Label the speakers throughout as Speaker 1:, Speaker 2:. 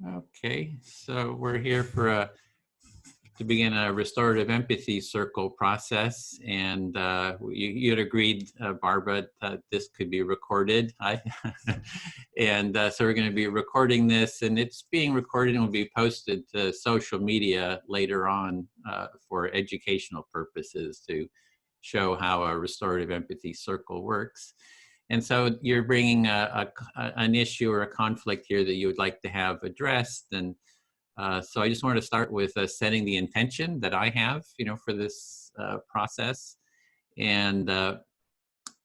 Speaker 1: Okay, so we're here to begin a restorative empathy circle process, and you had agreed, Barbara, that this could be recorded. And so we're going to be recording this, and it's being recorded and will be posted to social media later on for educational purposes to show how a restorative empathy circle works. And so you're bringing an issue or a conflict here that you would like to have addressed. And so I just wanted to start with setting the intention that I have, for this process. And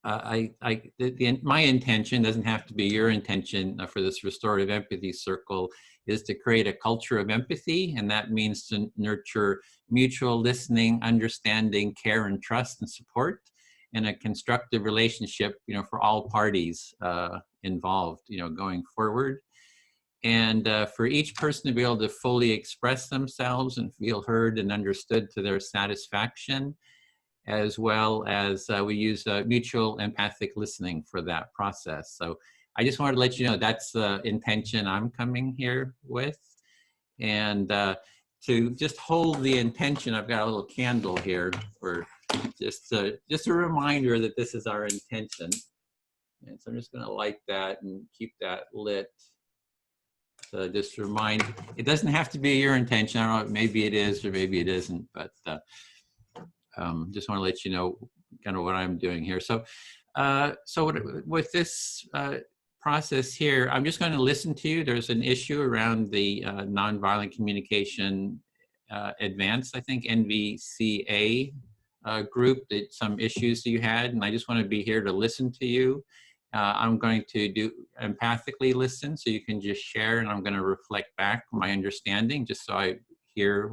Speaker 1: my intention doesn't have to be your intention for this restorative empathy circle is to create a culture of empathy. And that means to nurture mutual listening, understanding, care, and trust and support, and a constructive relationship, for all parties involved, going forward. And for each person to be able to fully express themselves and feel heard and understood to their satisfaction, as well as we use mutual empathic listening for that process. So I just wanted to let you know that's the intention I'm coming here with. And to just hold the intention, I've got a little candle here for just a reminder that this is our intention. And so I'm just going to light that and keep that lit. So just remind, it doesn't have to be your intention. I don't know, maybe it is or maybe it isn't, but just want to let you know kind of what I'm doing here. So, with this process here, I'm just going to listen to you. There's an issue around the nonviolent communication advanced, I think, NVCA group, that some issues that you had, and I just want to be here to listen to you. I'm going to empathically listen, so you can just share, and I'm going to reflect back my understanding, just so I hear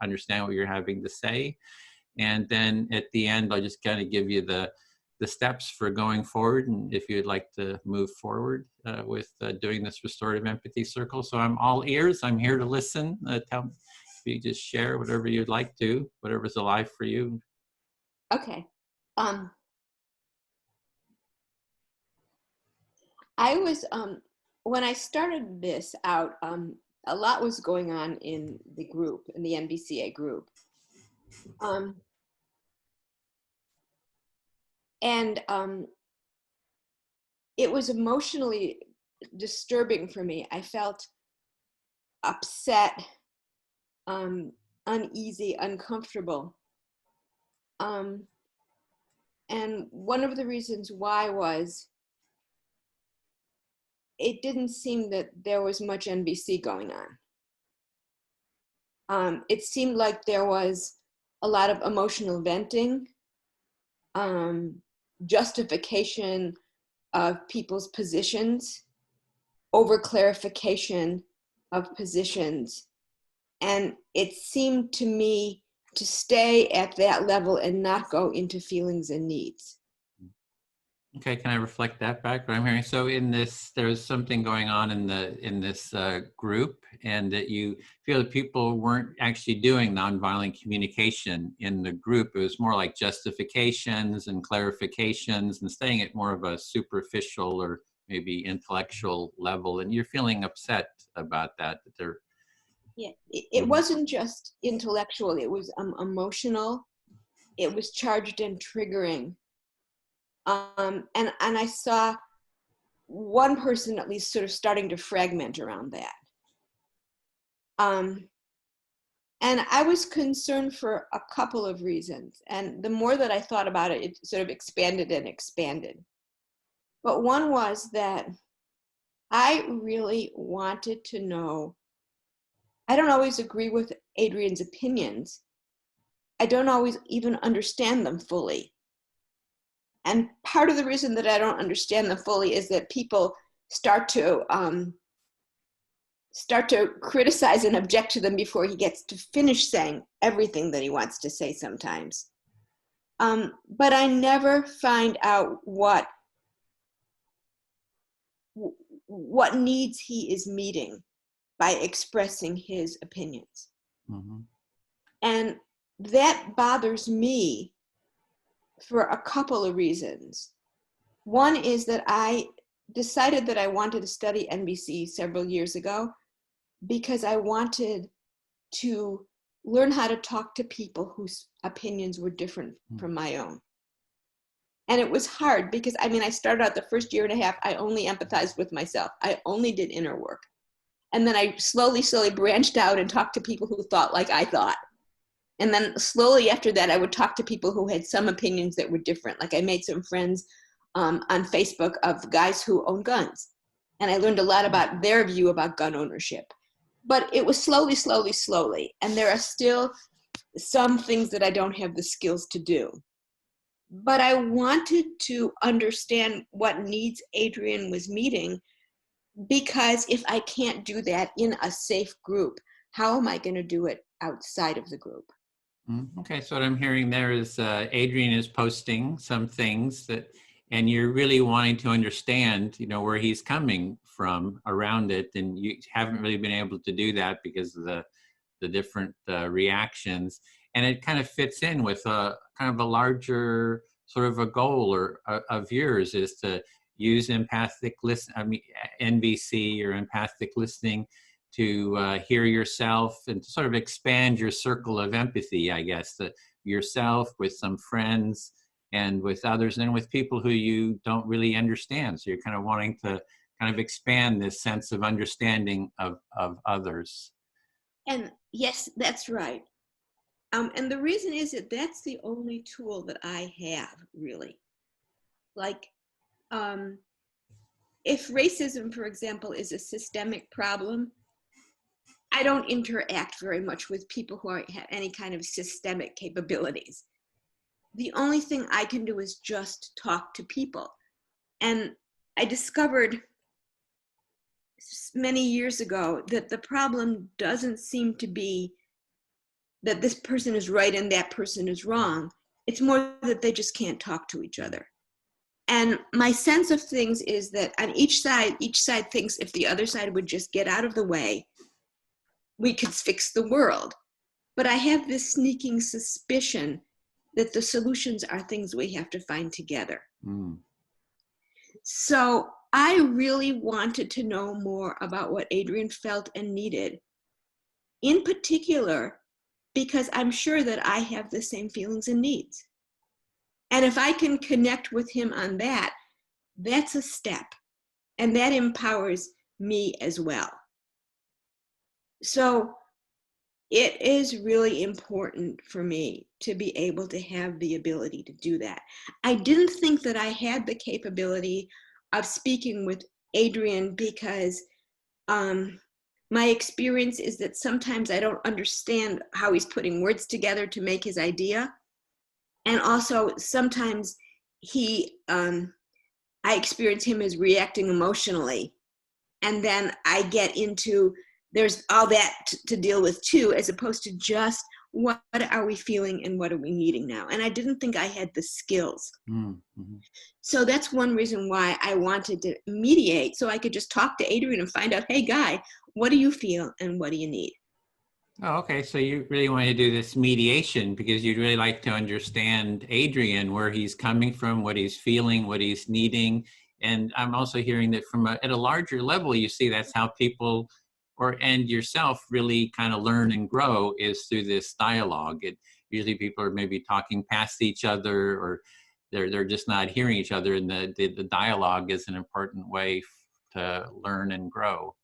Speaker 1: understand what you're having to say. And then at the end, I'll just kind of give you the steps for going forward, and if you'd like to move forward with doing this restorative empathy circle. So I'm all ears. I'm here to listen. If you just share whatever you'd like to, whatever's alive for you.
Speaker 2: Okay. I was, when I started this out, a lot was going on in the group, in the NVCA group. It was emotionally disturbing for me. I felt upset, uneasy, uncomfortable. And one of the reasons why was it didn't seem that there was much NVC going on. It seemed like there was a lot of emotional venting, justification of people's positions, over clarification of positions. And it seemed to me to stay at that level and not go into feelings and needs.
Speaker 1: Okay, can I reflect that back, what I'm hearing? So in this, there's something going on in this group, and that you feel that people weren't actually doing nonviolent communication in the group. It was more like justifications and clarifications and staying at more of a superficial or maybe intellectual level, and you're feeling upset about that they're...
Speaker 2: Yeah, it wasn't just intellectual, it was emotional, it was charged and triggering. And I saw one person at least sort of starting to fragment around that. And I was concerned for a couple of reasons. And the more that I thought about it, it sort of expanded and expanded. But one was that I really wanted to know, I don't always agree with Adrian's opinions. I don't always even understand them fully. And part of the reason that I don't understand them fully is that people start to criticize and object to them before he gets to finish saying everything that he wants to say sometimes. But I never find out what needs he is meeting by expressing his opinions. Mm-hmm. And that bothers me for a couple of reasons. One is that I decided that I wanted to study NVC several years ago, because I wanted to learn how to talk to people whose opinions were different from my own. And it was hard because, I mean, I started out the first year and a half, I only empathized with myself. I only did inner work. And then I slowly branched out and talked to people who thought like I thought. And then slowly after that, I would talk to people who had some opinions that were different. Like I made some friends on Facebook of guys who own guns. And I learned a lot about their view about gun ownership. But it was slowly. And there are still some things that I don't have the skills to do. But I wanted to understand what needs Adrian was meeting, because if I can't do that in a safe group, how am I going to do it outside of the group?
Speaker 1: Okay, so what I'm hearing there is Adrian is posting some things that, and you're really wanting to understand, you know, where he's coming from around it, and you haven't really been able to do that because of the different reactions, and it kind of fits in with a kind of a larger sort of a goal or of yours is to use empathic NVC or empathic listening to hear yourself and to sort of expand your circle of empathy, I guess, that yourself with some friends and with others and with people who you don't really understand. So you're kind of wanting to kind of expand this sense of understanding of others.
Speaker 2: And yes, that's right. And the reason is that that's the only tool that I have, really. Like, if racism, for example, is a systemic problem, I don't interact very much with people who have any kind of systemic capabilities. The only thing I can do is just talk to people. And I discovered many years ago that the problem doesn't seem to be that this person is right and that person is wrong. It's more that they just can't talk to each other. And my sense of things is that on each side thinks if the other side would just get out of the way, we could fix the world. But I have this sneaking suspicion that the solutions are things we have to find together. So I really wanted to know more about what Adrian felt and needed, in particular, because I'm sure that I have the same feelings and needs. And if I can connect with him on that, that's a step. And that empowers me as well. So it is really important for me to be able to have the ability to do that. I didn't think that I had the capability of speaking with Adrian because my experience is that sometimes I don't understand how he's putting words together to make his idea. And also sometimes I experience him as reacting emotionally. And then I get into, there's all that to deal with too, as opposed to just what are we feeling and what are we needing now? And I didn't think I had the skills. Mm-hmm. So that's one reason why I wanted to mediate, so I could just talk to Adrian and find out, hey guy, what do you feel and what do you need?
Speaker 1: Oh, okay. So you really want to do this mediation because you'd really like to understand Adrian, where he's coming from, what he's feeling, what he's needing. And I'm also hearing that from at a larger level, you see that's how people and yourself really kind of learn and grow is through this dialogue. Usually people are maybe talking past each other or they're just not hearing each other. And the dialogue is an important way to learn and grow.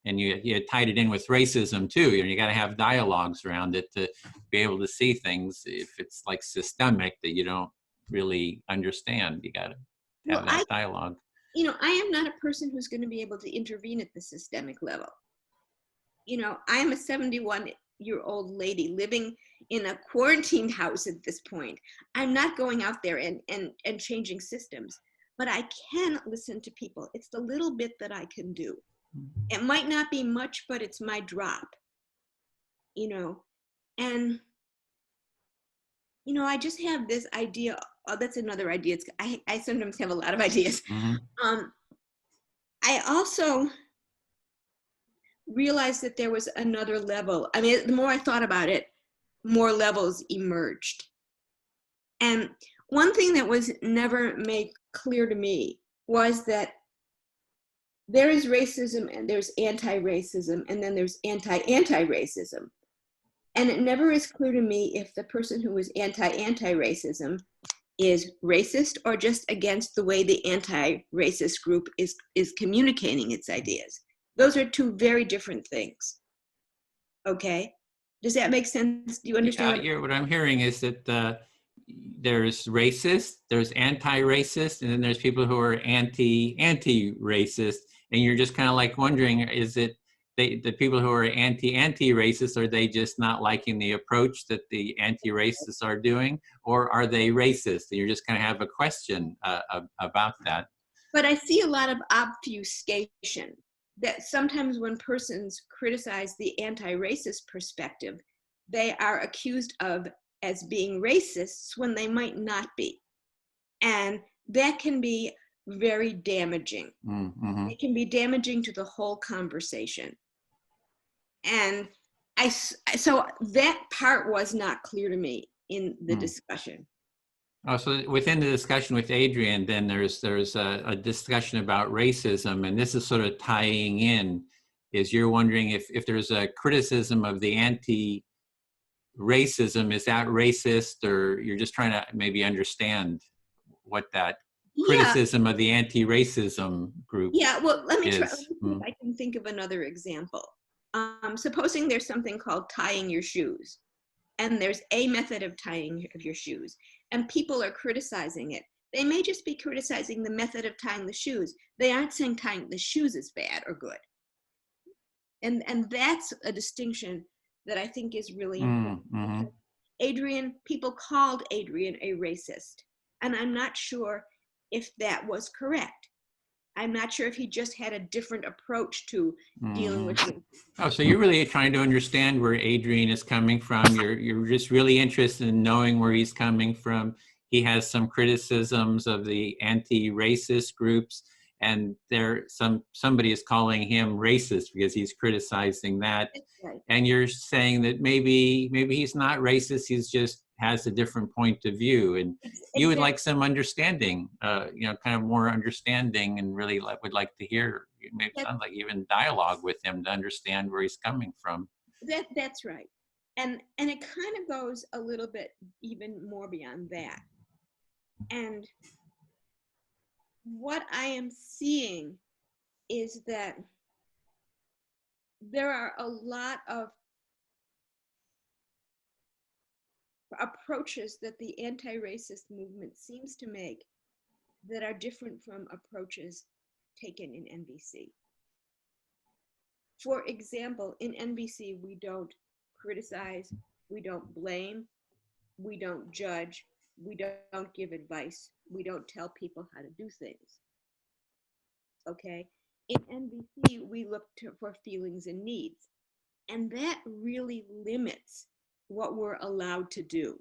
Speaker 1: And you tied it in with racism too. You got to have dialogues around it to be able to see things. If it's like systemic that you don't really understand, you got to have that dialogue.
Speaker 2: I am not a person who's going to be able to intervene at the systemic level. I'm a 71-year-old lady living in a quarantined house at this point. I'm not going out there and changing systems, but I can listen to people. It's the little bit that I can do. It might not be much, but it's my drop, and, I just have this idea. Oh, that's another idea. I sometimes have a lot of ideas. Mm-hmm. I also realized that there was another level. I mean, the more I thought about it, more levels emerged. And one thing that was never made clear to me was that there is racism and there's anti-racism and then there's anti-anti-racism. And it never is clear to me if the person who is anti-anti-racism is racist or just against the way the anti-racist group is communicating its ideas. Those are two very different things. Okay? Does that make sense? Do you understand?
Speaker 1: What I'm hearing is that there's racist, there's anti-racist, and then there's people who are anti-racist. And you're just kind of like wondering, is it the people who are anti-racist, are they just not liking the approach that the anti-racists are doing? Or are they racist? And you're just kind of have a question about that.
Speaker 2: But I see a lot of obfuscation that sometimes when persons criticize the anti-racist perspective, they are accused of as being racists when they might not be. And that can be very damaging. Mm-hmm. It can be damaging to the whole conversation. And so that part was not clear to me in the discussion.
Speaker 1: Oh, so within the discussion with Adrian, then there's a discussion about racism, and this is sort of tying in, is you're wondering if there's a criticism of the anti-racism, is that racist, or you're just trying to maybe understand what that criticism of the anti-racism group is.
Speaker 2: Yeah, well, let me try. Let me see if I can think of another example. Supposing there's something called tying your shoes, and there's a method of tying of your shoes, and people are criticizing it. They may just be criticizing the method of tying the shoes. They aren't saying tying the shoes is bad or good. And that's a distinction that I think is really important. Mm-hmm. People called Adrian a racist, and I'm not sure if that was correct. I'm not sure if he just had a different approach to dealing with it.
Speaker 1: Oh, so you're really trying to understand where Adrian is coming from. You're just really interested in knowing where he's coming from. He has some criticisms of the anti-racist groups, and somebody is calling him racist because he's criticizing that. Right. And you're saying that maybe he's not racist. He's just has a different point of view, and you would like some understanding, kind of more understanding, and really would like to hear, maybe sounds like even dialogue with him to understand where he's coming from.
Speaker 2: That's right. And it kind of goes a little bit even more beyond that. And what I am seeing is that there are a lot of approaches that the anti-racist movement seems to make that are different from approaches taken in NVC. For example, in NVC, we don't criticize, we don't blame, we don't judge, we don't give advice, we don't tell people how to do things. Okay? In NVC, we look for feelings and needs, and that really limits what we're allowed to do.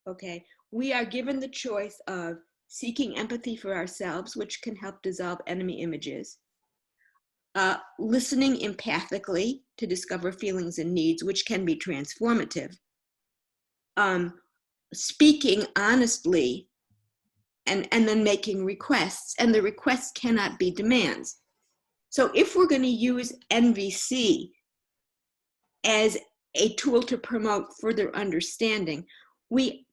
Speaker 2: Okay, we are given the choice of seeking empathy for ourselves, which can help dissolve enemy images, listening empathically to discover feelings and needs, which can be transformative, speaking honestly, and then making requests, and the requests cannot be demands. So if we're going to use NVC as a tool to promote further understanding, we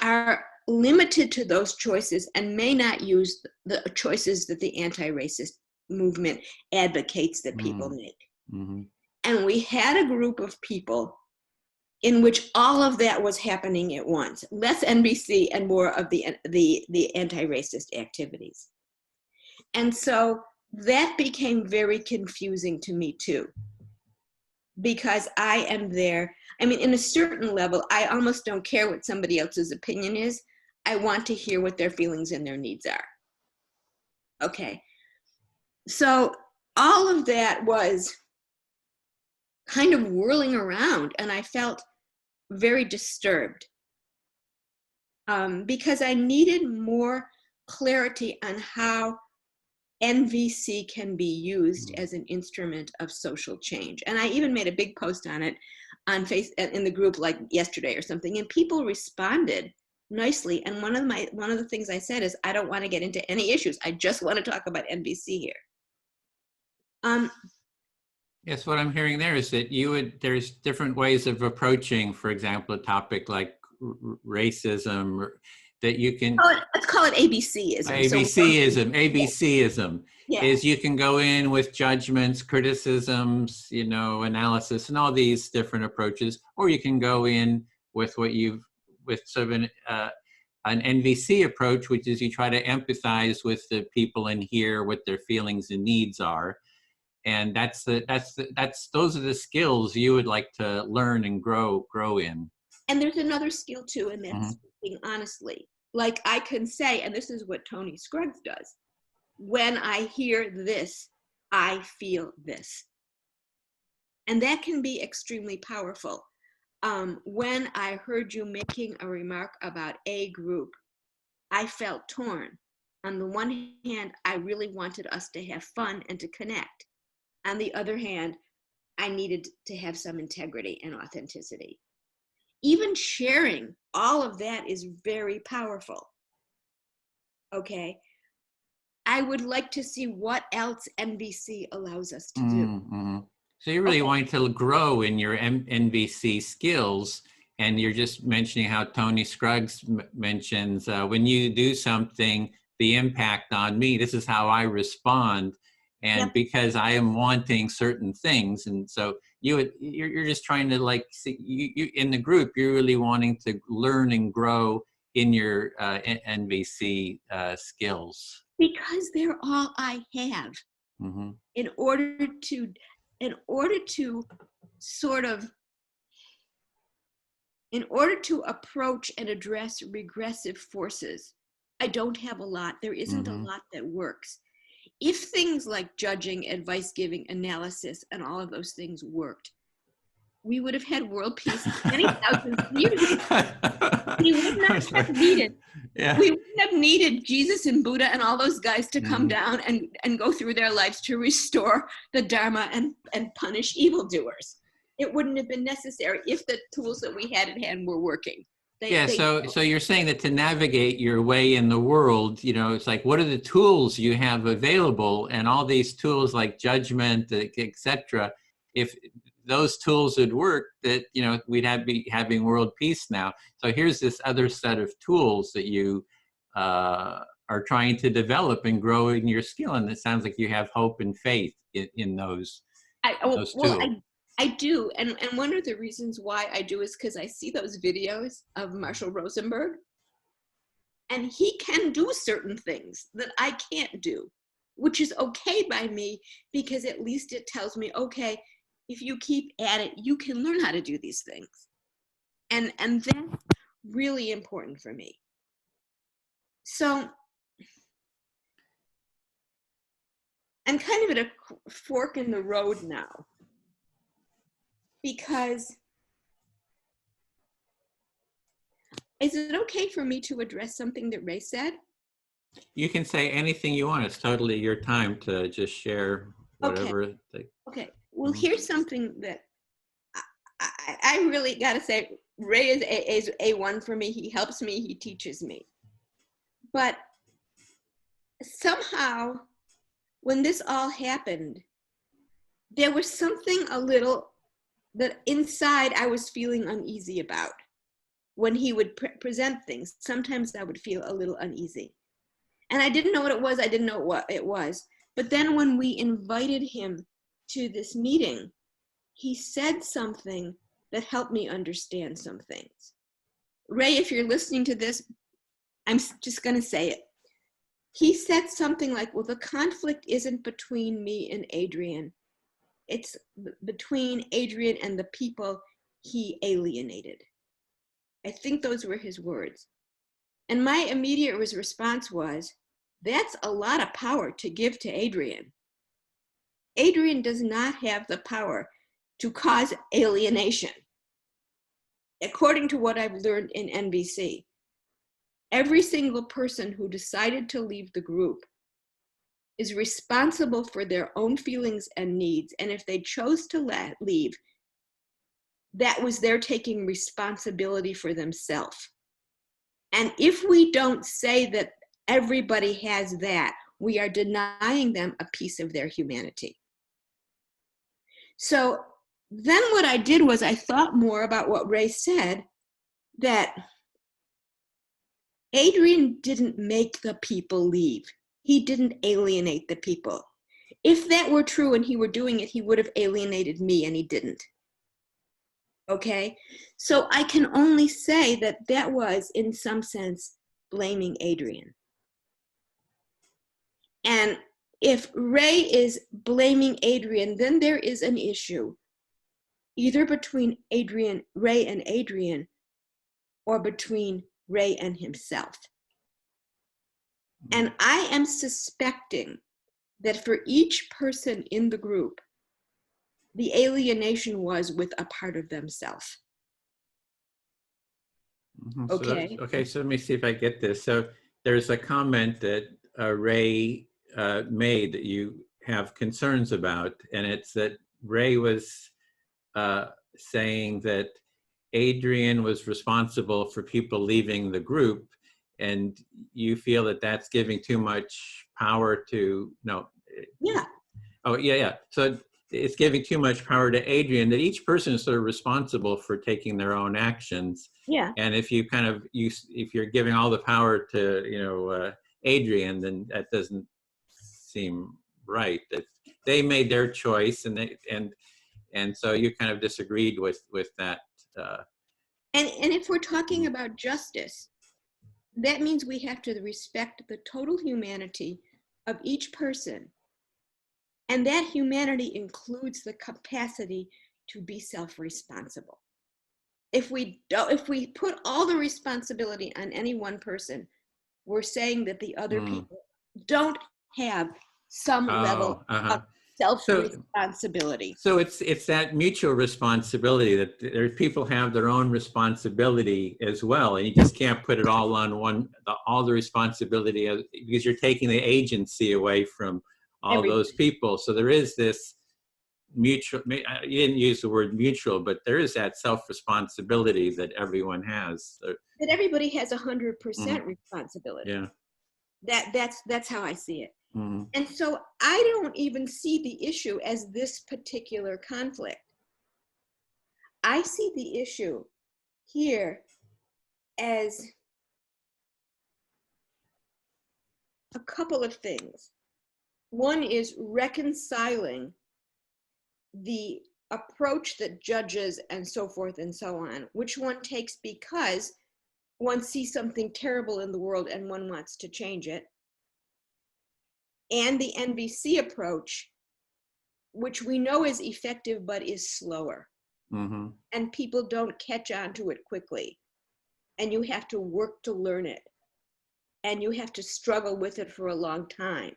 Speaker 2: are limited to those choices and may not use the choices that the anti-racist movement advocates that people make. Mm-hmm. And we had a group of people in which all of that was happening at once, less NVC and more of the anti-racist activities. And so that became very confusing to me too, because I am there. I mean, in a certain level, I almost don't care what somebody else's opinion is. I want to hear what their feelings and their needs are. Okay. So all of that was kind of whirling around, and I felt very disturbed because I needed more clarity on how NVC can be used as an instrument of social change. And I even made a big post on it on Facebook in the group like yesterday or something, and people responded nicely. And one of the things I said is, I don't want to get into any issues. I just want to talk about NVC here.
Speaker 1: Yes, what I'm hearing there is that there's different ways of approaching, for example, a topic like racism, that you can,
Speaker 2: let's call it ABCism. So
Speaker 1: ABCism
Speaker 2: yeah,
Speaker 1: is you can go in with judgments, criticisms, analysis, and all these different approaches, or you can go in with with sort of an NVC approach, which is you try to empathize with the people and hear what their feelings and needs are. And those are the skills you would like to learn and grow in.
Speaker 2: and there's another skill too, and that's
Speaker 1: Mm-hmm.
Speaker 2: speaking honestly. Like I can say, and this is what Tony Scruggs does, when I hear this, I feel this. And that can be extremely powerful. When I heard you making a remark about a group, I felt torn. On the one hand, I really wanted us to have fun and to connect. On the other hand, I needed to have some integrity and authenticity. Even sharing all of that is very powerful. Okay. I would like to see what else NVC allows us to do.
Speaker 1: Mm-hmm. So you're really wanting to grow in your NVC skills, and you're just mentioning how Tony Scruggs mentions, when you do something, the impact on me, this is how I respond. And because I am wanting certain things. And so you're just trying to, like, see, you in the group, you're really wanting to learn and grow in your NVC skills.
Speaker 2: Because they're all I have.
Speaker 1: Mm-hmm.
Speaker 2: In order to approach and address regressive forces, I don't have a lot. There isn't a lot that works. If things like judging, advice giving, analysis, and all of those things worked, we would have had world peace many thousands of years ago. We would not have needed. Yeah. We wouldn't have needed Jesus and Buddha and all those guys to come down and go through their lives to restore the Dharma and punish evildoers. It wouldn't have been necessary if the tools that we had at hand were working.
Speaker 1: So you're saying that to navigate your way in the world, it's like, what are the tools you have available? And all these tools like judgment, etc. If those tools would work, that we'd be having world peace now. So here's this other set of tools that you are trying to develop and grow in your skill, and it sounds like you have hope and faith in those tools.
Speaker 2: I do, and one of the reasons why I do is because I see those videos of Marshall Rosenberg, and he can do certain things that I can't do, which is okay by me, because at least it tells me, okay, if you keep at it, you can learn how to do these things. And that's really important for me. So I'm kind of at a fork in the road now, because is it okay for me to address something that Ray said?
Speaker 1: You can say anything you want. It's totally your time to just share whatever.
Speaker 2: Okay. Well, here's something that I really got to say. Ray is A1 for me. He helps me. He teaches me. But somehow, when this all happened, there was something a little that inside I was feeling uneasy about. When he would present things, sometimes I would feel a little uneasy. And I didn't know what it was. I didn't know what it was. But then when we invited him to this meeting, he said something that helped me understand some things. Ray, if you're listening to this, I'm just going to say it. He said something like, well, the conflict isn't between me and Adrian. It's between Adrian and the people he alienated. I think those were his words. And my immediate response was, that's a lot of power to give to Adrian. Adrian does not have the power to cause alienation. According to what I've learned in NVC, every single person who decided to leave the group is responsible for their own feelings and needs. And if they chose to leave, that was their taking responsibility for themselves. And if we don't say that everybody has that, we are denying them a piece of their humanity. So then what I did was I thought more about what Ray said, that Adrian didn't make the people leave. He didn't alienate the people. If that were true and he were doing it, he would have alienated me, and he didn't. Okay? So I can only say that that was, in some sense, blaming Adrian. And if Ray is blaming Adrian, then there is an issue, either between Ray and Adrian, or between Ray and himself. And I am suspecting that for each person in the group, the alienation was with a part of themselves. Okay.
Speaker 1: So let me see if I get this. So there's a comment that Ray made that you have concerns about, and it's that Ray was saying that Adrian was responsible for people leaving the group, and you feel that that's giving too much power to, no.
Speaker 2: Yeah.
Speaker 1: Oh, yeah. So it's giving too much power to Adrian, that each person is sort of responsible for taking their own actions.
Speaker 2: Yeah.
Speaker 1: And if you kind of, if you're giving all the power to, Adrian, then that doesn't seem right. That they made their choice, and so you kind of disagreed with that.
Speaker 2: And if we're talking about justice, that means we have to respect the total humanity of each person. And that humanity includes the capacity to be self-responsible. If we put all the responsibility on any one person, we're saying that the other people don't have some level of self-responsibility.
Speaker 1: So it's that mutual responsibility, that there people have their own responsibility as well, and you just can't put it all on all the responsibility, because you're taking the agency away from all those people. So there is this mutual, you didn't use the word mutual, but there is that self-responsibility that everyone has.
Speaker 2: That everybody has 100% responsibility.
Speaker 1: Yeah.
Speaker 2: That's how I see it.
Speaker 1: Mm-hmm.
Speaker 2: And so I don't even see the issue as this particular conflict. I see the issue here as a couple of things. One is reconciling the approach that judges and so forth and so on, which one takes because one sees something terrible in the world and one wants to change it, and the NVC approach, which we know is effective but is slower.
Speaker 1: Mm-hmm.
Speaker 2: And people don't catch on to it quickly. And you have to work to learn it. And you have to struggle with it for a long time.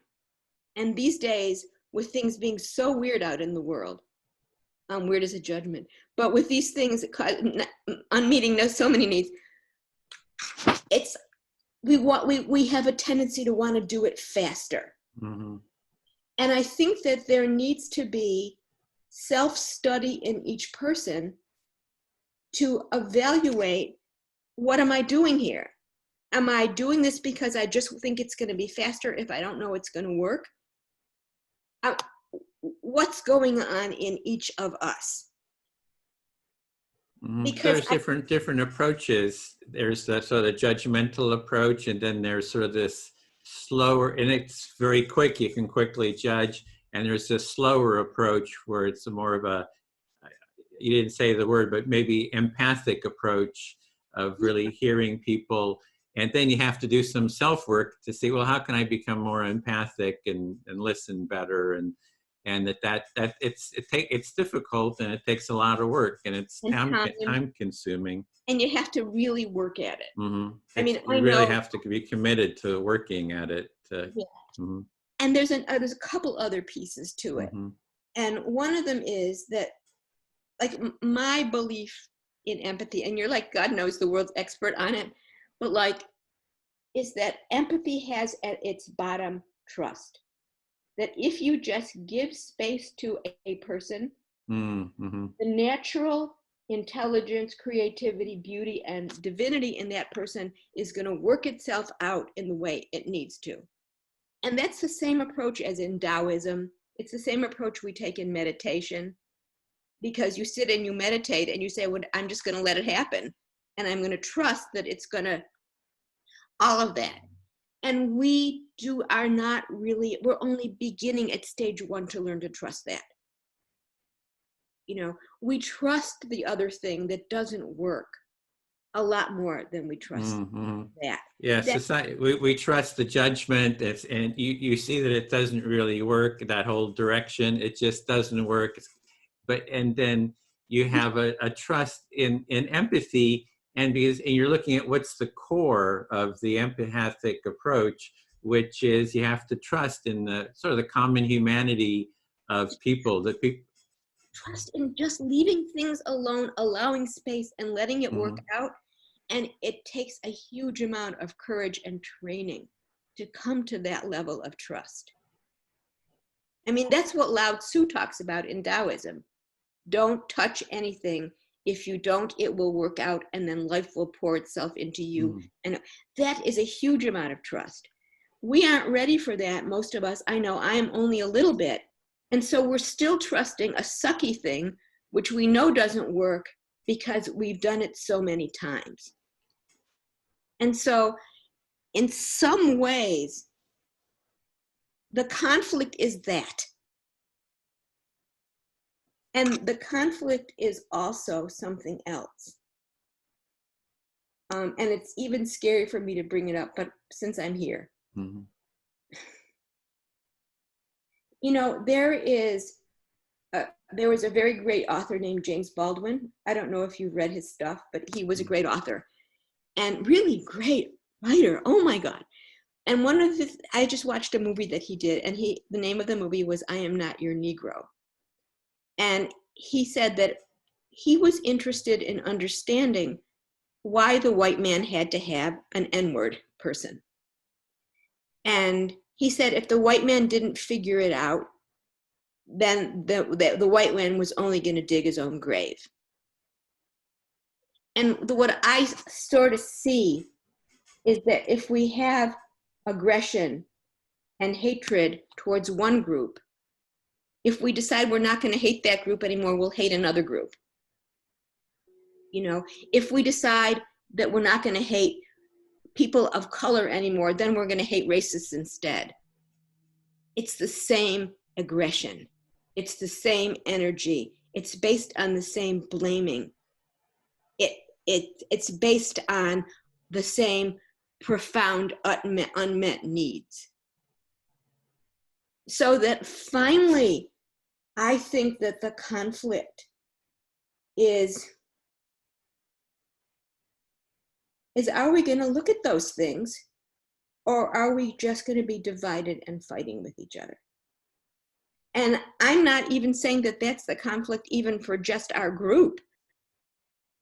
Speaker 2: And these days, with things being so weird out in the world, weird is a judgment, but with these things on meeting so many needs, we have a tendency to want to do it faster.
Speaker 1: Mm-hmm.
Speaker 2: And I think that there needs to be self-study in each person to evaluate, what am I doing here? Am I doing this because I just think it's going to be faster if I don't know it's going to work? What's going on in each of us?
Speaker 1: Because there's different approaches. There's the sort of judgmental approach, and then there's sort of this slower, and it's very quick, you can quickly judge, and there's this slower approach where it's more of a, you didn't say the word, but maybe empathic approach of really hearing people. And then you have to do some self-work to see, well, how can I become more empathic and listen better? And it's difficult, and it takes a lot of work, and it's time consuming.
Speaker 2: And you have to really work at it.
Speaker 1: Mm-hmm.
Speaker 2: I mean,
Speaker 1: you really have to be committed to working at it.
Speaker 2: Yeah. Mm-hmm. And there's a couple other pieces to it. Mm-hmm. And one of them is that, like, my belief in empathy, and you're like, God knows, the world's expert on it, but like, is that empathy has at its bottom trust. That if you just give space to a person, mm-hmm. the natural intelligence, creativity, beauty, and divinity in that person is going to work itself out in the way it needs to. And that's the same approach as in Taoism. It's the same approach we take in meditation, because you sit and you meditate and you say, well, I'm just going to let it happen. And I'm going to trust that it's going to, all of that. And are not really, we're only beginning at stage 1 to learn to trust that. We trust the other thing that doesn't work a lot more than we trust that.
Speaker 1: Yeah, society, we trust the judgment, and you see that it doesn't really work, that whole direction, it just doesn't work. And then you have a trust in empathy, and you're looking at what's the core of the empathic approach, which is you have to trust in the sort of the common humanity of people, that people
Speaker 2: trust in just leaving things alone, allowing space and letting it work out. And it takes a huge amount of courage and training to come to that level of trust. I mean, that's what Lao Tzu talks about in Taoism. Don't touch anything. If you don't, it will work out, and then life will pour itself into you. And that is a huge amount of trust. We aren't ready for that, most of us. I know I am only a little bit. And so we're still trusting a sucky thing, which we know doesn't work because we've done it so many times. And so in some ways, the conflict is that. And the conflict is also something else. And it's even scary for me to bring it up, but since I'm here. There was a very great author named James Baldwin. I don't know if you've read his stuff, but he was a great author and really great writer. Oh my God. And I just watched a movie that he did, and the name of the movie was I Am Not Your Negro. And he said that he was interested in understanding why the white man had to have an N-word person. And he said if the white man didn't figure it out, then the white man was only going to dig his own grave. And what I sort of see is that if we have aggression and hatred towards one group, if we decide we're not going to hate that group anymore, we'll hate another group. If we decide that we're not going to hate people of color anymore, then we're going to hate racists instead. It's the same aggression. It's the same energy. It's based on the same blaming. It's based on the same profound unmet needs. So that finally, I think that the conflict is are we going to look at those things, or are we just going to be divided and fighting with each other? And I'm not even saying that that's the conflict even for just our group.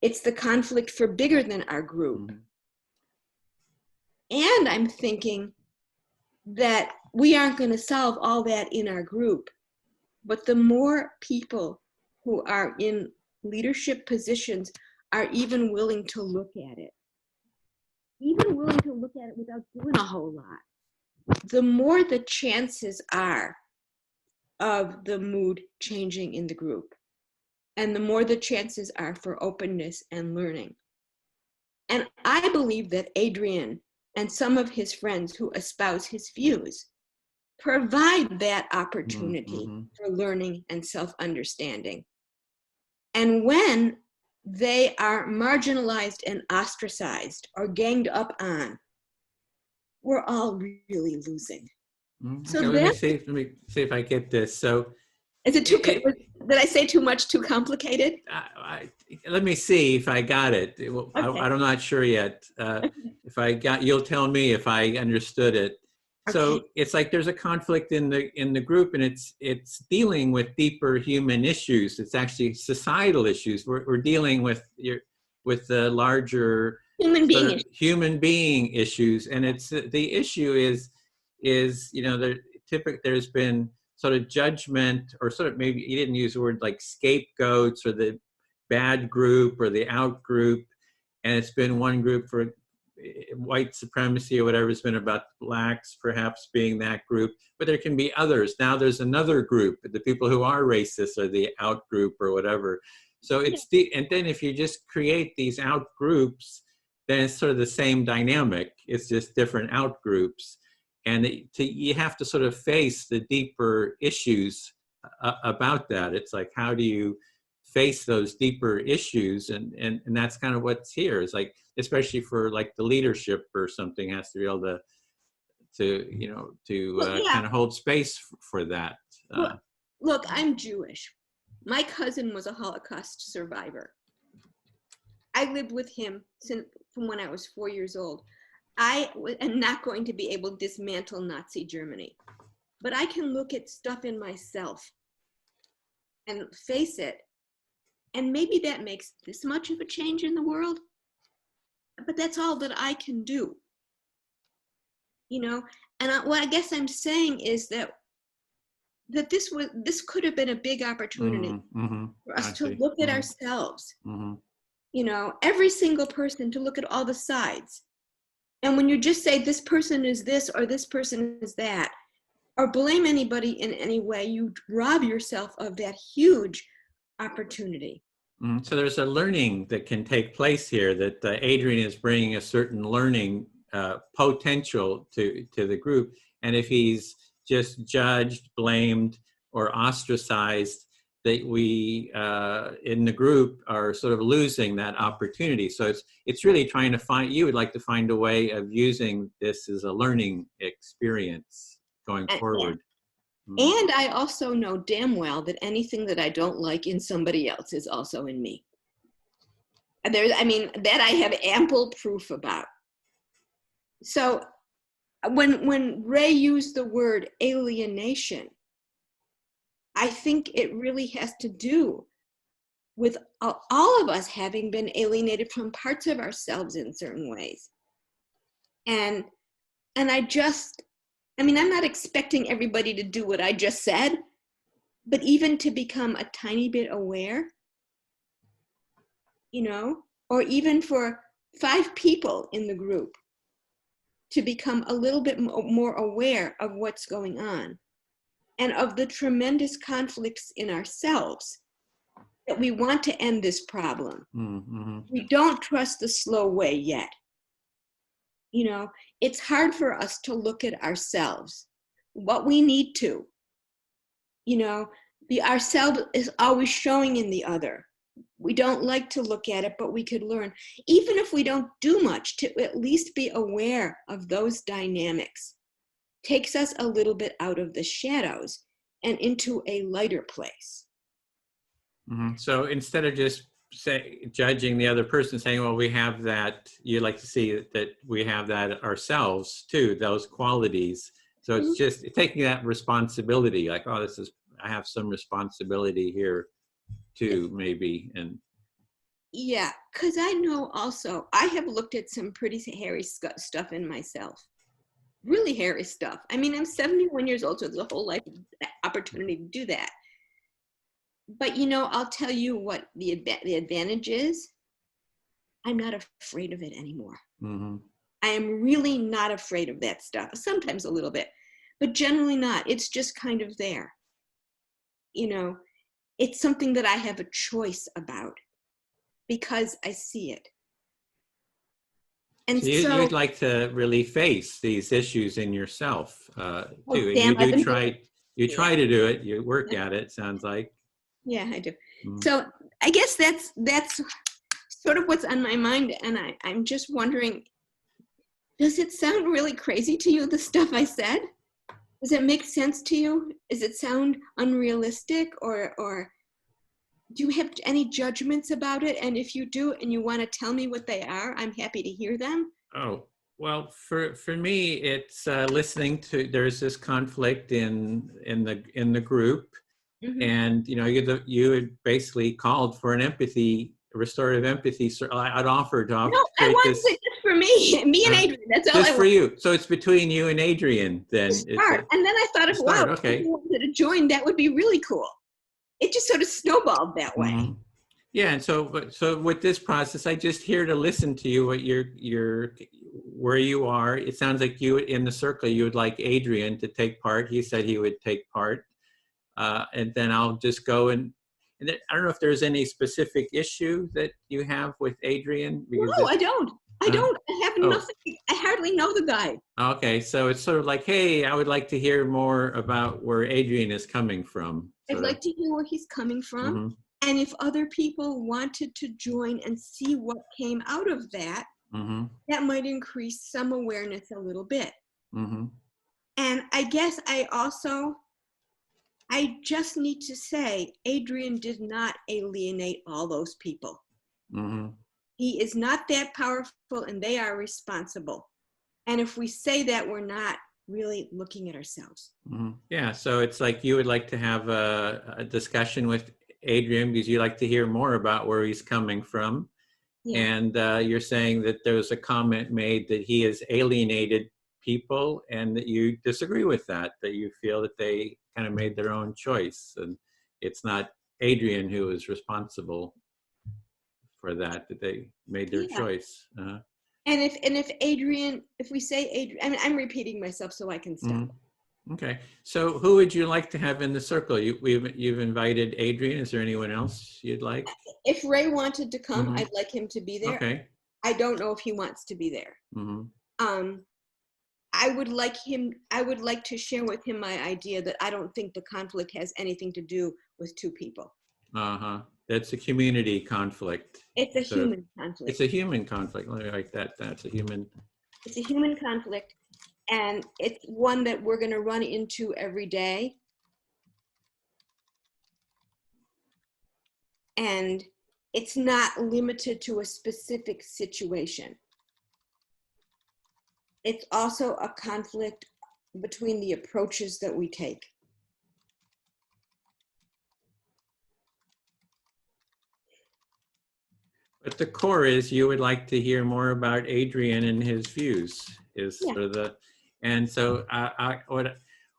Speaker 2: It's the conflict for bigger than our group. And I'm thinking that we aren't going to solve all that in our group, but the more people who are in leadership positions are even willing to look at it, without doing a whole lot, the more the chances are of the mood changing in the group, and the more the chances are for openness and learning. And I believe that Adrian and some of his friends who espouse his views provide that opportunity for learning and self-understanding. And when they are marginalized and ostracized or ganged up on, we're all really losing. So
Speaker 1: okay, let me see if I get this. So
Speaker 2: is it did I say too much, too complicated?
Speaker 1: Let me see if I got it.
Speaker 2: Okay.
Speaker 1: I'm not sure yet. If I got, you'll tell me if I understood it. Okay. So it's like there's a conflict in the group, and it's dealing with deeper human issues. It's actually societal issues. We're dealing with the larger human being issues, and it's the issue is there's been sort of judgment, or sort of, maybe you didn't use the word like scapegoats, or the bad group or the out group, and it's been one group for white supremacy or whatever. It's been about blacks perhaps being that group, but there can be others. Now there's another group, the people who are racist are the out group or whatever. So it's and then if you just create these out groups, then it's sort of the same dynamic. It's just different out groups. And you have to sort of face the deeper issues about that. It's like, how do you face those deeper issues? And that's kind of what's here. It's like, especially for like the leadership or something, has to be able to kind of hold space for that.
Speaker 2: Look, I'm Jewish. My cousin was a Holocaust survivor. I lived with him from when I was 4 years old. I am not going to be able to dismantle Nazi Germany, but I can look at stuff in myself and face it. And maybe that makes this much of a change in the world, but that's all that I can do, you know? And what I guess I'm saying is that this could have been a big opportunity for us to look at ourselves, you know, every single person, to look at all the sides. And when you just say this person is this or this person is that, or blame anybody in any way, you rob yourself of that huge opportunity.
Speaker 1: So there's a learning that can take place here, that Adrian is bringing a certain learning potential to the group. And if he's just judged, blamed, or ostracized, that we in the group are sort of losing that opportunity. So it's really trying to find, you would like to find a way of using this as a learning experience going forward.
Speaker 2: And I also know damn well that anything that I don't like in somebody else is also in me. That I have ample proof about. So when Ray used the word alienation, I think it really has to do with all of us having been alienated from parts of ourselves in certain ways. And I'm not expecting everybody to do what I just said, but even to become a tiny bit aware, you know, or even for 5 people in the group to become a little bit more aware of what's going on and of the tremendous conflicts in ourselves, that we want to end this problem. We don't trust the slow way yet. You know, it's hard for us to look at ourselves, what we need to. You know, the ourself is always showing in the other. We don't like to look at it, but we could learn, even if we don't do much, to at least be aware of those dynamics. Takes us a little bit out of the shadows and into a lighter place.
Speaker 1: So instead of just judging the other person, saying, well, we have that, you like to see that we have that ourselves too, those qualities. So it's just taking that responsibility, like, oh, I have some responsibility here too, maybe. And
Speaker 2: yeah, because I know also, I have looked at some pretty hairy stuff in myself. Really hairy stuff. I mean, I'm 71 years old, so there's a whole life opportunity to do that. But, you know, I'll tell you what the advantage is. I'm not afraid of it anymore. I am really not afraid of that stuff. Sometimes a little bit, but generally not. It's just kind of there. You know, it's something that I have a choice about because I see it. And
Speaker 1: so you'd like to really face these issues in yourself too. And you try to do it. You work at it, sounds like.
Speaker 2: Yeah, I do. So I guess that's sort of what's on my mind. And I'm just wondering, does it sound really crazy to you, the stuff I said? Does it make sense to you? Does it sound unrealistic, or do you have any judgments about it? And if you do, and you want to tell me what they are, I'm happy to hear them.
Speaker 1: Oh, well, for me, it's listening to, there's this conflict in the group. And, you know, you had basically called for an empathy, restorative empathy. So I'd offered to create this. Just
Speaker 2: for me and Adrian. That's all.
Speaker 1: Just for you. So it's between you and Adrian then.
Speaker 2: And then I thought, if wow, if you wanted to join, that would be really cool. It just sort of snowballed that way.
Speaker 1: Yeah, and so with this process, I just here to listen to you. What where you are. It sounds like you in the circle. You would like Adrian to take part. He said he would take part, and then I'll just go and then, I don't know if there's any specific issue that you have with Adrian because
Speaker 2: No, I don't. I
Speaker 1: uh,
Speaker 2: don't. I have
Speaker 1: oh,
Speaker 2: nothing. I hardly know the guy.
Speaker 1: okay. So it's sort of like, hey, I would like to hear more about where Adrian is coming from.
Speaker 2: I'd
Speaker 1: Sort of.
Speaker 2: like to hear where he's coming from.
Speaker 1: Mm-hmm.
Speaker 2: And if other people wanted to join and see what came out of that,
Speaker 1: Mm-hmm.
Speaker 2: that might increase some awareness a little bit.
Speaker 1: Mm-hmm.
Speaker 2: And I guess I just need to say, Adrian did not alienate all those people.
Speaker 1: Mm-hmm.
Speaker 2: He is not that powerful and they are responsible. And if we say that, we're not really looking at ourselves.
Speaker 1: Mm-hmm. Yeah, so it's like you would like to have a discussion with Adrian because you like to hear more about where he's coming from.
Speaker 2: Yeah.
Speaker 1: And you're saying that there was a comment made that he has alienated people and that you disagree with that you feel that they kind of made their own choice. And it's not Adrian who is responsible for that they made their
Speaker 2: Yeah.
Speaker 1: choice.
Speaker 2: And if Adrian, if we say Adrian, I mean, I'm repeating myself so I can stop.
Speaker 1: Okay, so who would you like to have in the circle? You've invited Adrian. Is there anyone else you'd like?
Speaker 2: If Ray wanted to come,
Speaker 1: Mhm.
Speaker 2: I'd like him to be there.
Speaker 1: Okay.
Speaker 2: I don't know if he wants to be there.
Speaker 1: Mhm.
Speaker 2: I would like to share with him my idea that I don't think the conflict has anything to do with two people.
Speaker 1: Uh-huh. That's a community conflict.
Speaker 2: It's a
Speaker 1: So
Speaker 2: human conflict.
Speaker 1: it's a human conflict. Let me write that. That's a human.
Speaker 2: It's a human conflict, and it's one that we're going to run into every day. And it's not limited to a specific situation. It's also a conflict between the approaches that we take.
Speaker 1: But the core is you would like to hear more about Adrian and his views is
Speaker 2: Yeah.
Speaker 1: sort of the, and so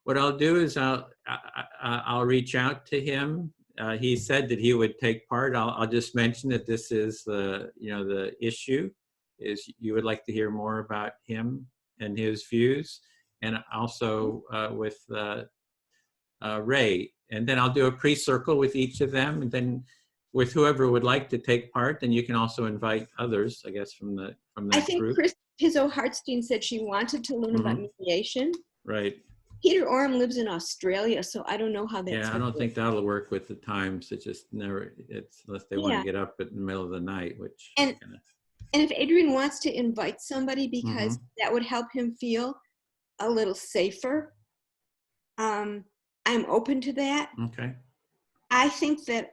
Speaker 1: what I'll do is I'll reach out to him. He said that he would take part. I'll just mention that this is the issue is you would like to hear more about him and his views, and also with Ray. And then I'll do a pre-circle with each of them, and then with whoever would like to take part, and you can also invite others, I guess, from that
Speaker 2: I think
Speaker 1: group.
Speaker 2: Chris Pizzo-Hartstein said she wanted to learn about mediation.
Speaker 1: Right.
Speaker 2: Peter Orem lives in Australia, so I don't know how that's
Speaker 1: Yeah, I don't think that'll work with the times. It just never, it's unless they want to get up in the middle of the night, which.
Speaker 2: And if Adrian wants to invite somebody because that would help him feel a little safer, I'm open to that.
Speaker 1: Okay.
Speaker 2: I think that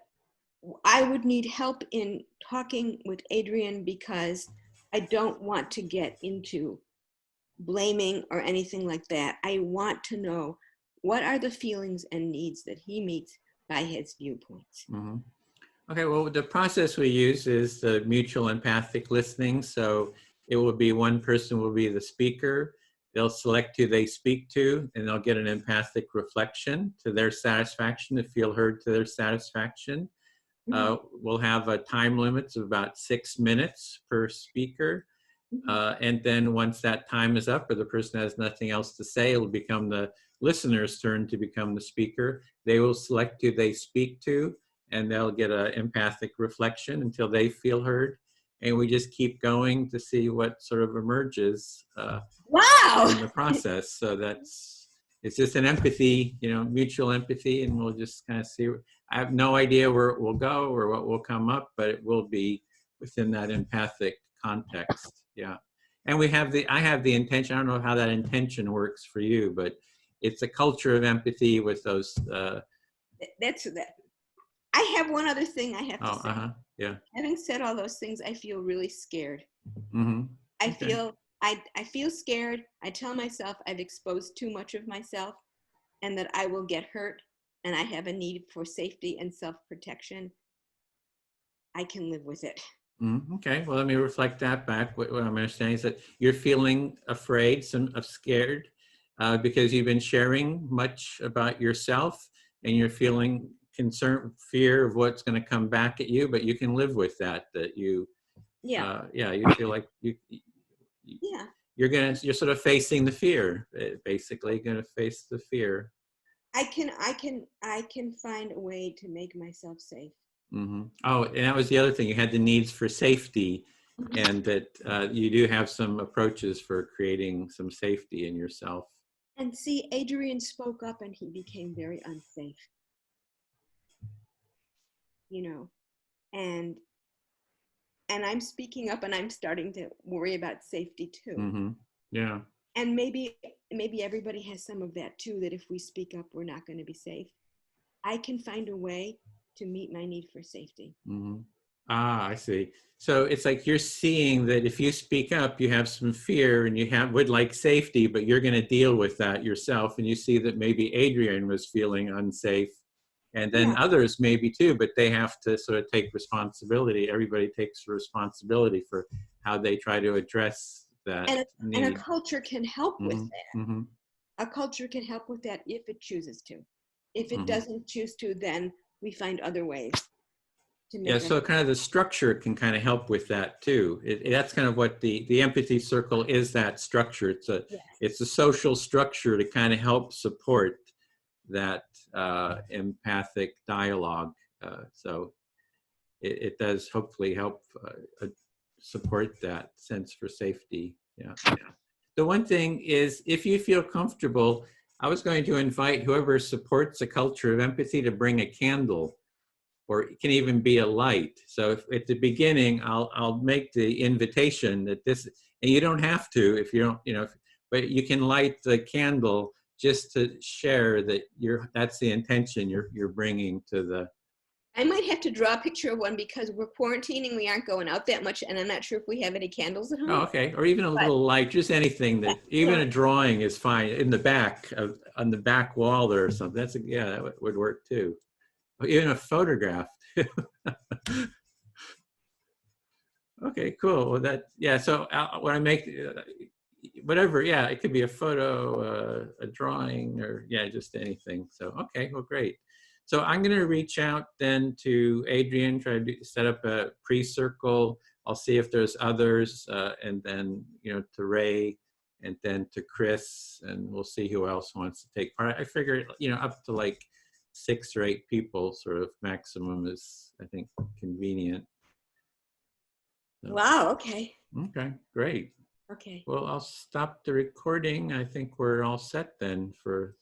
Speaker 2: I would need help in talking with Adrian because I don't want to get into blaming or anything like that. I want to know what are the feelings and needs that he meets by his viewpoints.
Speaker 1: Okay, well, the process we use is the mutual empathic listening. So it will be one person will be the speaker. They'll select who they speak to, and they'll get an empathic reflection to their satisfaction, to feel heard to their satisfaction. We'll have a time limits of about 6 minutes per speaker. And then once that time is up or the person has nothing else to say, it'll become the listener's turn to become the speaker. They will select who they speak to, and they'll get an empathic reflection until they feel heard. And we just keep going to see what sort of emerges in the process. So it's just an empathy, mutual empathy, and we'll just kind of see. I have no idea where it will go or what will come up, but it will be within that empathic context. Yeah. And I have the intention, I don't know how that intention works for you, but it's a culture of empathy with those.
Speaker 2: That's that. I have one other thing I have to say.
Speaker 1: Yeah.
Speaker 2: Having said all those things, I feel really scared. I feel scared. I tell myself I've exposed too much of myself and that I will get hurt and I have a need for safety and self-protection. I can live with it.
Speaker 1: Okay, well, let me reflect that back. What I'm understanding is that you're feeling afraid, scared, because you've been sharing much about yourself, and you're feeling concern, fear of what's going to come back at you, but you can live with that, that you,
Speaker 2: Yeah.
Speaker 1: yeah, you feel like
Speaker 2: Yeah.
Speaker 1: you're sort of facing the fear, basically going to face the fear.
Speaker 2: I can find a way to make myself safe.
Speaker 1: Mm-hmm. Oh, and that was the other thing. You had the needs for safety, and that you do have some approaches for creating some safety in yourself.
Speaker 2: And see, Adrian spoke up and he became very unsafe, you know. And I'm speaking up and I'm starting to worry about safety too.
Speaker 1: Mm-hmm. Yeah.
Speaker 2: And maybe everybody has some of that too, that if we speak up, we're not going to be safe. I can find a way to meet my need for safety.
Speaker 1: Mm-hmm. Ah, I see. So it's like you're seeing that if you speak up, you have some fear and you would like safety, but you're going to deal with that yourself. And you see that maybe Adrian was feeling unsafe, and then
Speaker 2: Yeah.
Speaker 1: others maybe too, but they have to sort of take responsibility. Everybody takes responsibility for how they try to address that
Speaker 2: And a
Speaker 1: need.
Speaker 2: culture can help with
Speaker 1: Mm-hmm.
Speaker 2: that.
Speaker 1: Mm-hmm.
Speaker 2: A culture can help with that if it chooses to. If it
Speaker 1: Mm-hmm.
Speaker 2: doesn't choose to, then we find other ways to
Speaker 1: Yeah,
Speaker 2: make us.
Speaker 1: so kind of the structure can kind of help with that too. That's kind of what the empathy circle is, that structure.
Speaker 2: Yes.
Speaker 1: It's a social structure to kind of help support that empathic dialogue. So it does hopefully help support that sense for safety. Yeah. The one thing is, if you feel comfortable, I was going to invite whoever supports a culture of empathy to bring a candle, or it can even be a light. So if, at the beginning, I'll make the invitation that this, and you don't have to if you don't, but you can light the candle just to share that that's the intention you're bringing to the.
Speaker 2: I might have to draw a picture of one because we're quarantining. We aren't going out that much, and I'm not sure if we have any candles at
Speaker 1: Oh,
Speaker 2: home.
Speaker 1: okay. Or even a
Speaker 2: But
Speaker 1: little light, just anything
Speaker 2: yeah,
Speaker 1: that, even a drawing is fine in the back on the back wall there or something. Yeah, that would work too. Or even a photograph. Okay, cool. Well, yeah. So when I make whatever, yeah, it could be a photo, a drawing, or yeah, just anything. So, okay, well, great. So I'm going to reach out then to Adrian, try to set up a pre-circle. I'll see if there's others, and then, to Ray, and then to Chris, and we'll see who else wants to take part. I figure, up to like 6 or 8 people sort of maximum is, I think, convenient. So,
Speaker 2: wow. Okay.
Speaker 1: okay, great.
Speaker 2: Okay.
Speaker 1: Well, I'll stop the recording. I think we're all set then for